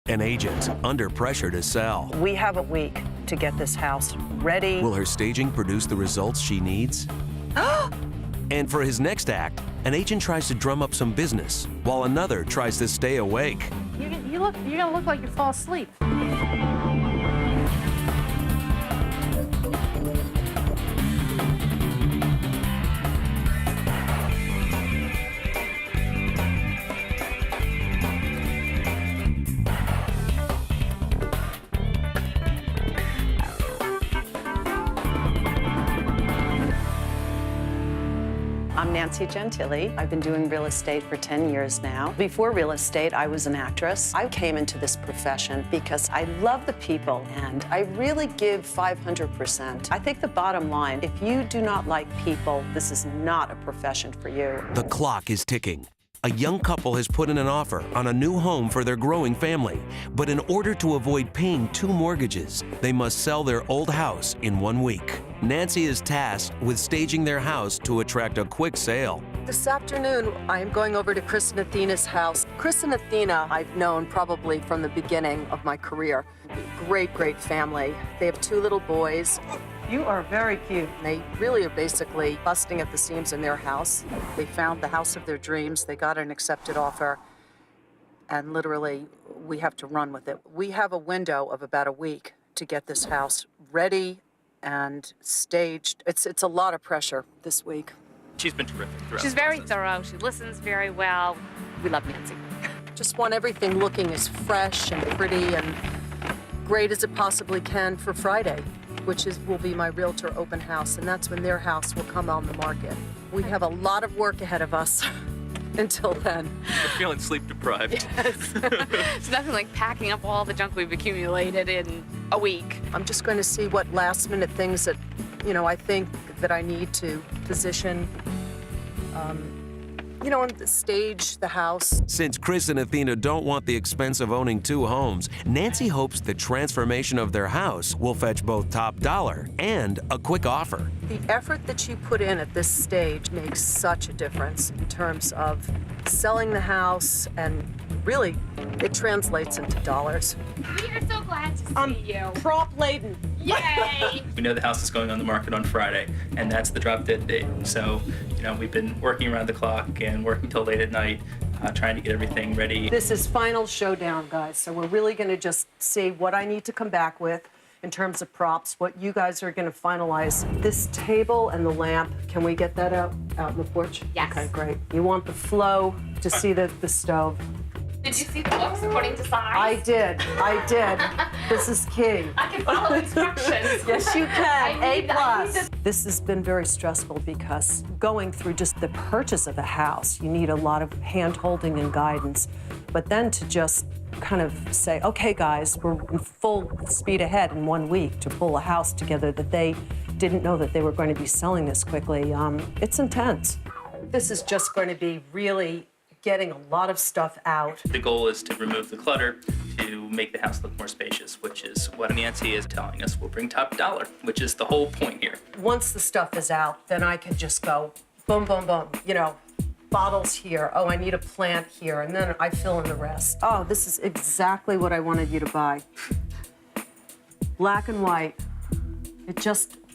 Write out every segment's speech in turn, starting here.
An agent under pressure to sell. We have a week to get this house ready. Will her staging produce the results she needs? And for his next act, an agent tries to drum up some business, while another tries to stay awake. You're gonna look like you fall asleep. I'm Nancy Gentili. I've been doing real estate for 10 years now. Before real estate, I was an actress. I came into this profession because I love the people and I really give 500%. I think the bottom line, if you do not like people, this is not a profession for you. The clock is ticking. A young couple has put in an offer on a new home for their growing family. But in order to avoid paying 2 mortgages, they must sell their old house in 1 week. Nancy is tasked with staging their house to attract a quick sale. This afternoon, I am going over to Chris and Athena's house. Chris and Athena, I've known probably from the beginning of my career. Great, great family. They have 2 little boys. You are very cute. They really are basically busting at the seams in their house. They found the house of their dreams. They got an accepted offer, and literally, we have to run with it. We have a window of about a week to get this house ready and staged. It's a lot of pressure this week. She's been terrific throughout. She's very thorough. She listens very well. We love Nancy. Just want everything looking as fresh and pretty and great as it possibly can for Friday, which will be my realtor open house, and that's when their house will come on the market. We have a lot of work ahead of us until then. We're feeling sleep deprived. Yes. It's nothing like packing up all the junk we've accumulated in a week. I'm just going to see what last minute things that, I think that I need to position, and stage the house. Since Chris and Athena don't want the expense of owning 2 homes, Nancy hopes the transformation of their house will fetch both top dollar and a quick offer. The effort that you put in at this stage makes such a difference in terms of selling the house, and really, it translates into dollars. We are so glad to see you. Prop laden. Yay! We know the house is going on the market on Friday, and that's the drop dead date. So, we've been working around the clock and working till late at night, trying to get everything ready. This is final showdown, guys. So we're really going to just see what I need to come back with in terms of props, what you guys are going to finalize. This table and the lamp, can we get that out in the porch? Yes. Okay, great. You want the flow to see the stove. Did you see the books according to size? I did. This is key. I can follow instructions. Yes, you can. I need A+. This has been very stressful because going through just the purchase of a house, you need a lot of hand-holding and guidance. But then to just kind of say, okay, guys, we're in full speed ahead in 1 week to pull a house together that they didn't know that they were going to be selling this quickly. It's intense. This is just going to be really getting a lot of stuff out. The goal is to remove the clutter, to make the house look more spacious, which is what Nancy is telling us will bring top dollar, which is the whole point here. Once the stuff is out, then I can just go boom, boom, boom, bottles here. Oh, I need a plant here, and then I fill in the rest. Oh, this is exactly what I wanted you to buy. Black and white.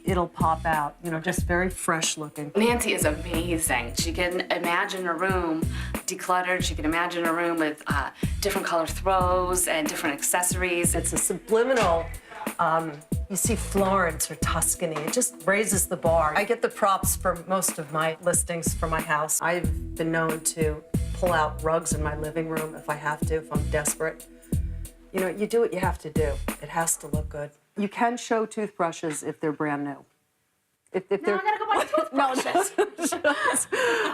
It'll pop out, just very fresh looking. Nancy is amazing. She can imagine a room decluttered. She can imagine a room with different color throws and different accessories. It's a subliminal, you see Florence or Tuscany. It just raises the bar. I get the props for most of my listings for my house. I've been known to pull out rugs in my living room if I have to, if I'm desperate. You do what you have to do. It has to look good. You can show toothbrushes if they're brand new. If I gotta go buy toothbrushes.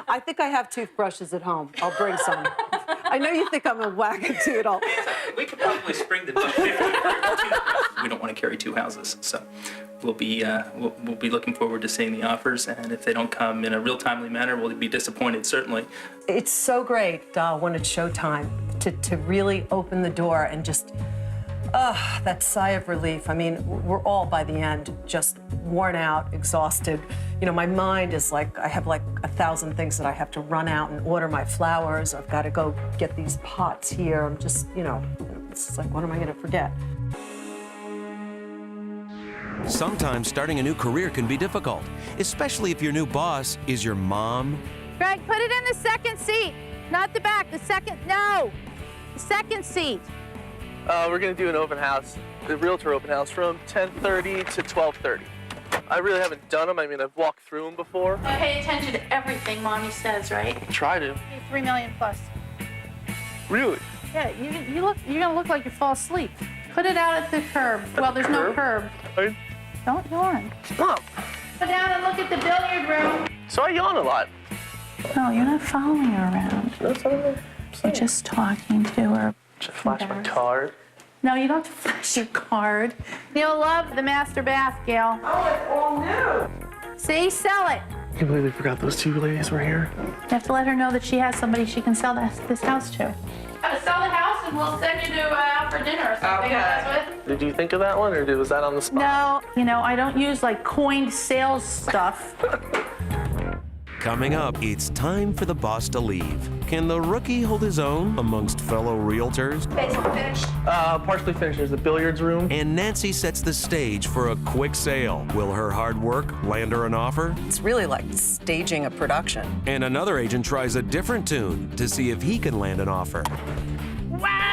I think I have toothbrushes at home. I'll bring some. I know you think I'm a wackadoodle. We could probably spring the buck 50. We don't want to carry 2 houses, so we'll be looking forward to seeing the offers, and if they don't come in a real timely manner, we'll be disappointed, certainly. It's so great when it's showtime to really open the door and just, that sigh of relief. I mean, we're all by the end just worn out, exhausted, You know, my mind is like, I have like 1,000 things that I have to run out and order my flowers. I've got to go get these pots here. I'm just, you know, it's just like, what am I going to forget? Sometimes starting a new career can be difficult, especially if your new boss is your mom. Greg, put it in the second seat, not the back. The second seat. We're gonna do an open house, the realtor open house, from 10:30 to 12:30. I really haven't done them. I mean, I've walked through them before. I pay attention to everything Mommy says, right? Try to. 3 million plus. Really? Yeah, you're gonna look like you fall asleep. Put it out at the curb. Well, there's no curb. Don't yawn. Mom. Go down and look at the billiard room. So I yawn a lot. No, you're not following her around. That's what I'm You're just talking to her. Should flash my card. No, you don't have to flash your card. You'll love the master bath, Gail. Oh, it's all new. See, sell it. I can't believe we forgot those two ladies were here. You have to let her know that she has somebody she can sell this house to. Sell the house and we'll send you out for dinner or something. Okay. Did you think of that one, or was that on the spot? No, you know, I don't use like coined sales stuff. Coming up, it's time for the boss to leave. Can the rookie hold his own amongst fellow realtors? Partially finished. There's the billiards room. And Nancy sets the stage for a quick sale. Will her hard work land her an offer? It's really like staging a production. And another agent tries a different tune to see if he can land an offer. Wow!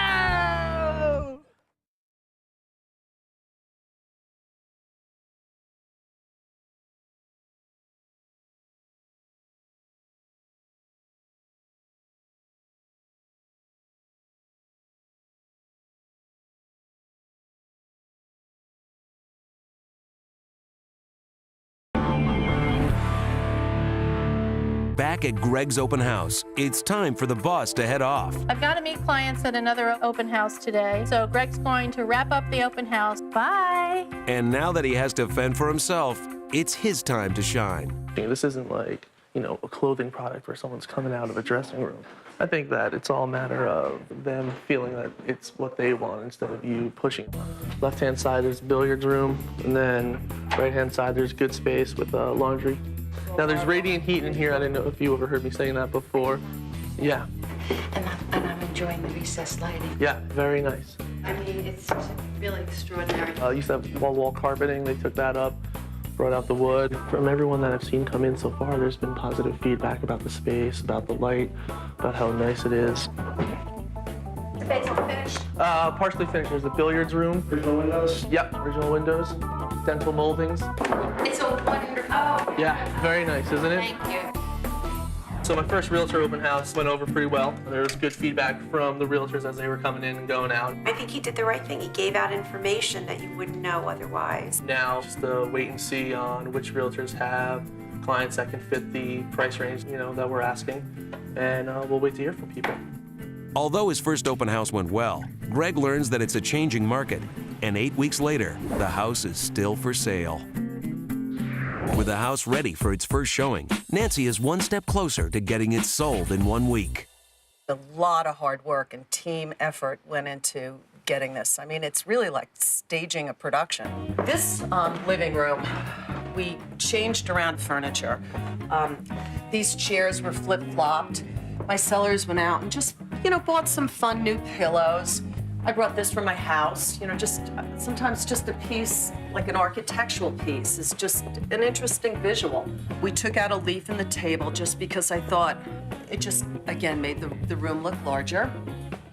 Back at Greg's open house, it's time for the boss to head off. I've got to meet clients at another open house today. So Greg's going to wrap up the open house. Bye. And now that he has to fend for himself, it's his time to shine. This isn't like, you know, a clothing product where someone's coming out of a dressing room. I think that it's all a matter of them feeling that it's what they want instead of you pushing. Left-hand side is the billiards room, and then right-hand side there's good space with laundry. Now there's radiant heat in here. I didn't know if you ever heard me saying that before. Yeah. And I'm enjoying the recessed lighting. Yeah, very nice. I mean, it's really extraordinary. Used to have wall carpeting. They took that up, brought out the wood. From everyone that I've seen come in so far, there's been positive feedback about the space, about the light, about how nice it is. Space all finished. Partially finished. There's the billiards room. Original windows? Yep, original windows. Dental moldings. It's a wonderful. Oh, Yeah, very nice, isn't it? thank you. So my first realtor open house went over pretty well. There was good feedback from the realtors as they were coming in and going out. I think he did the right thing. He gave out information that you wouldn't know otherwise. Now, just wait and see on which realtors have clients that can fit the price range, you know, that we're asking. And we'll wait to hear from people. Although his first open house went well, Greg learns that it's a changing market. And 8 weeks later, the house is still for sale. With the house ready for its first showing, Nancy is one step closer to getting it sold in 1 week. A lot of hard work and team effort went into getting this. I mean, it's really like staging a production. This living room, we changed around furniture. These chairs were flip-flopped. My sellers went out and just, you know, bought some fun new pillows. I brought this from my house, you know, just sometimes just a piece, like an architectural piece, is just an interesting visual. We took out a leaf in the table just because I thought it just, again, made the room look larger.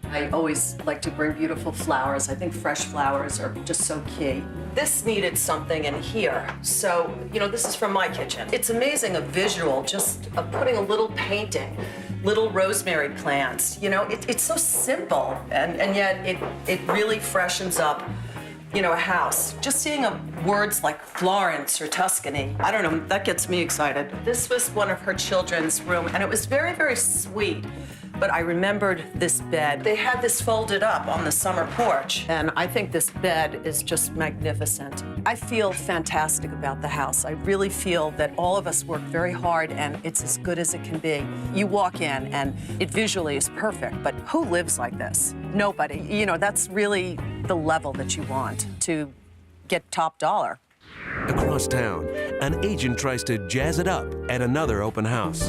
I always like to bring beautiful flowers. I think fresh flowers are just so key. This needed something in here, so, you know, this is from my kitchen. It's amazing, a visual, just putting a little painting, little rosemary plants. You know, it's so simple, and yet it really freshens up, you know, a house. Just seeing words like Florence or Tuscany, I don't know, that gets me excited. This was one of her children's room, and it was very, very sweet. But I remembered this bed. They had this folded up on the summer porch, and I think this bed is just magnificent. I feel fantastic about the house. I really feel that all of us work very hard, and it's as good as it can be. You walk in, and it visually is perfect, but who lives like this? Nobody. You know, that's really the level that you want to get top dollar. Across town, an agent tries to jazz it up at another open house.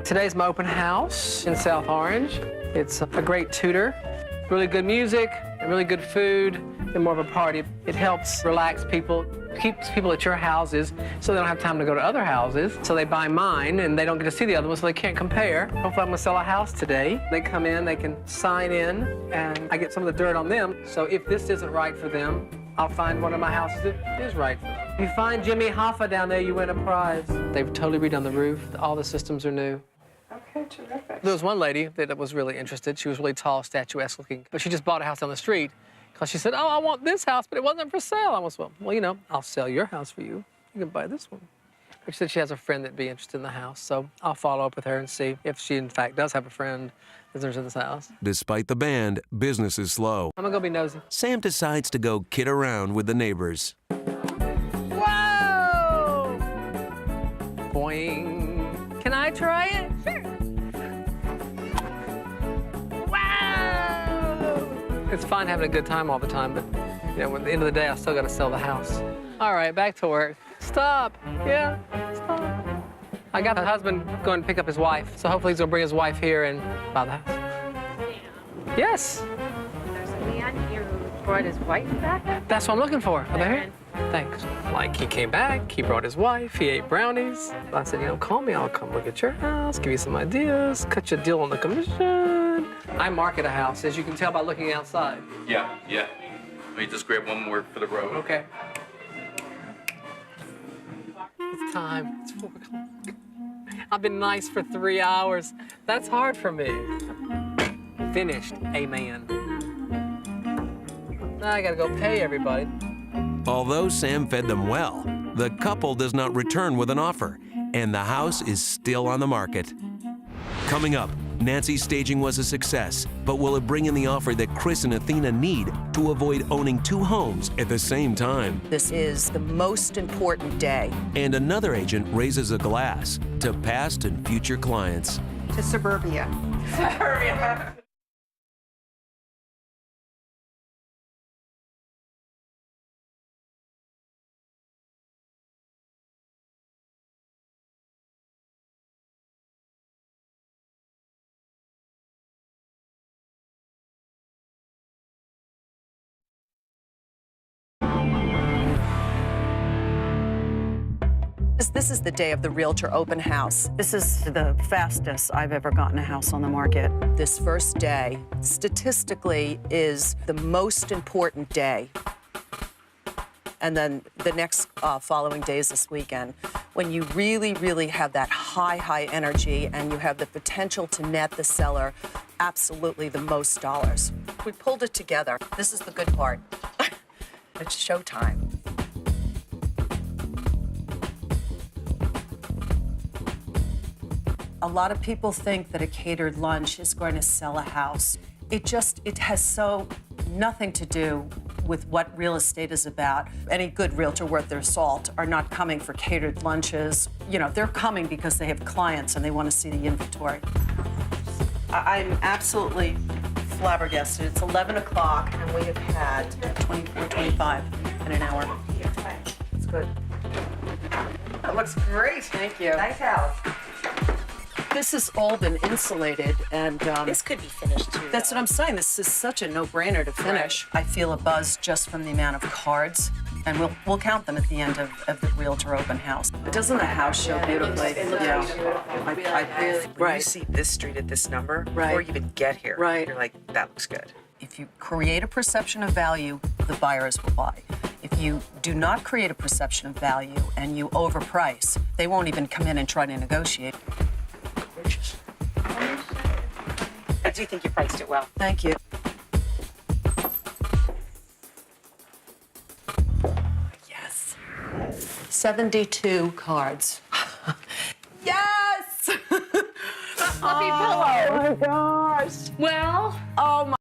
Today's my open house in South Orange. It's a great tutor, really good music, and really good food, and more of a party. It helps relax people, keeps people at your houses so they don't have time to go to other houses. So they buy mine and they don't get to see the other ones, so they can't compare. Hopefully I'm gonna sell a house today. They come in, they can sign in, and I get some of the dirt on them. So if this isn't right for them, I'll find one of my houses that is right for them. If you find Jimmy Hoffa down there, you win a prize. They've totally redone the roof. All the systems are new. Okay, terrific. There was one lady that was really interested. She was really tall, statuesque looking, but she just bought a house down the street because she said, oh, I want this house, but it wasn't for sale. I was, well, you know, I'll sell your house for you. You can buy this one. But she said she has a friend that'd be interested in the house, so I'll follow up with her and see if she, in fact, does have a friend that's interested in this house. Despite the band, business is slow. I'm gonna go be nosy. Sam decides to go kid around with the neighbors. Whoa! Boing. Can I try it? Sure. Wow! It's fun having a good time all the time, but you know, at the end of the day, I still gotta sell the house. All right, back to work. Stop. Yeah, stop. I got the husband going to pick up his wife, so hopefully he's gonna bring his wife here and buy the house. Yes. There's a man here who brought his wife back. That's what I'm looking for. Are they here? Thanks. Like, he came back, he brought his wife, he ate brownies. I said, you know, call me, I'll come look at your house, give you some ideas, cut you a deal on the commission. I market a house, as you can tell by looking outside. Yeah. Let me just grab one more for the road. Okay. It's time. It's 4 o'clock. I've been nice for 3 hours. That's hard for me. Finished. Amen. Now I gotta go pay everybody. Although Sam fed them well, the couple does not return with an offer, and the house is still on the market. Coming up, Nancy's staging was a success, but will it bring in the offer that Chris and Athena need to avoid owning 2 homes at the same time? This is the most important day. And another agent raises a glass to past and future clients. To suburbia. This is the day of the Realtor Open House. This is the fastest I've ever gotten a house on the market. This first day, statistically, is the most important day. And then the next following days this weekend, when you really, really have that high energy and you have the potential to net the seller absolutely the most dollars. We pulled it together. This is the good part. It's showtime. A lot of people think that a catered lunch is going to sell a house. It has so nothing to do with what real estate is about. Any good realtor worth their salt are not coming for catered lunches. You know, they're coming because they have clients and they want to see the inventory. I'm absolutely flabbergasted. It's 11 o'clock and we have had 24, 25 in an hour. It's good. That looks great. Thank you. Nice house. This has all been insulated, and This could be finished too. that's what I'm saying. This is such a no-brainer to finish. Right. I feel a buzz just from the amount of cards, and we'll count them at the end of the Realtor Open House. Doesn't the house show beautifully? It looks beautiful. When you see this street at this number, before you even get here, you're like, that looks good. If you create a perception of value, the buyers will buy. If you do not create a perception of value and you overprice, they won't even come in and try to negotiate. I do think you priced it well. Thank you. Yes. 72 cards. Yes! Fluffy pillow. Oh my gosh. Well, Oh my.